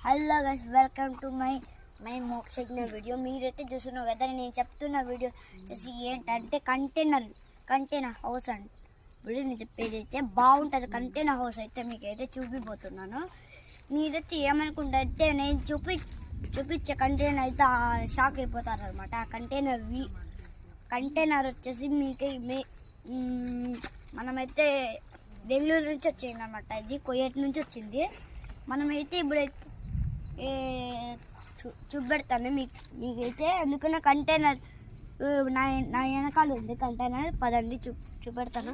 Hello guys, welcome to my Mokshagna video. మీరైతే చూస్తున్నారు కదా, నేను చెప్తున్న వీడియో వచ్చేసి ఏంటంటే కంటైనర్ హౌస్ అండి. ఇప్పుడు నేను చెప్పేది అయితే బాగుంటుంది. కంటైనర్ హౌస్ అయితే మీకైతే చూపిపోతున్నాను. మీరైతే ఏమనుకుంటే నేను చూపించే కంటైనర్ అయితే షాక్ అయిపోతారు అనమాట. ఆ కంటైనర్ వచ్చేసి మీకే మనమైతే బెంగళూరు నుంచి వచ్చింది అనమాట. ఇది కొయ్యేటి నుంచి వచ్చింది. మనమైతే ఇప్పుడైతే చూపెడతాను మీకైతే. అందుకనే కంటైనర్ నా వెనకాల ఉంది కంటైనర్. పదండి చూపెడతాను.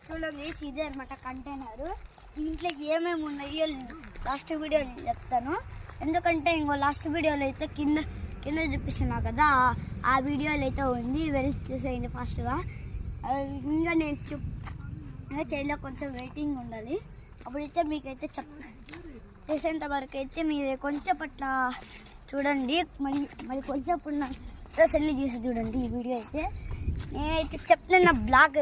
చూడండి, ఇదే అనమాట కంటైనర్. ఇంట్లో ఏమేమి ఉన్నాయో లాస్ట్ వీడియోలో చెప్తాను. ఎందుకంటే ఇంకో లాస్ట్ వీడియోలో అయితే కింద చూపిస్తున్నా కదా, ఆ వీడియోలో అయితే ఉంది. వెళ్ళి చూసేయండి ఫాస్ట్గా. ఇంకా నేను చేయలో కొంచెం వెయిటింగ్ ఉండాలి. అప్పుడైతే మీకైతే చేసేంత వరకు అయితే మీరు కొంచెం పట్ల చూడండి. మరి కొంచెం సెల్లి చేసి చూడండి ఈ వీడియో అయితే. నేనైతే చెప్తున్న బ్లాగ్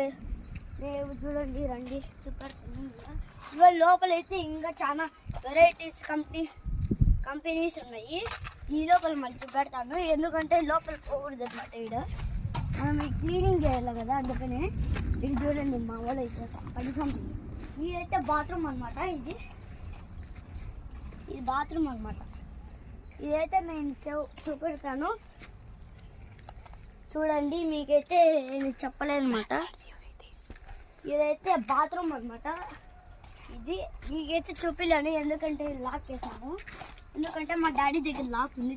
చూడండి, రండి చూపెడుతున్నాను. ఇవాళ లోపలైతే ఇంకా చాలా వెరైటీస్ కంపెనీస్ ఉన్నాయి. ఈ లోపల మళ్ళీ చూపెడతాను. ఎందుకంటే లోపల పోకూడదు అనమాట. ఇక్కడ మనం క్లీనింగ్ చేయాలి కదా, అందుకనే ఇది చూడండి. మా వాళ్ళు అయితే కనీసం ఇదైతే బాత్రూమ్ అనమాట. ఇది బాత్రూమ్ అనమాట. ఇదైతే నేను చూపెడతాను చూడండి. మీకైతే నేను చెప్పలేను అనమాట. ఇదైతే బాత్రూమ్ అనమాట. ఇది మీకైతే చూపిలేను, ఎందుకంటే లాక్ చేసాను. ఎందుకంటే మా డాడీ దగ్గర లాక్ ఉంది.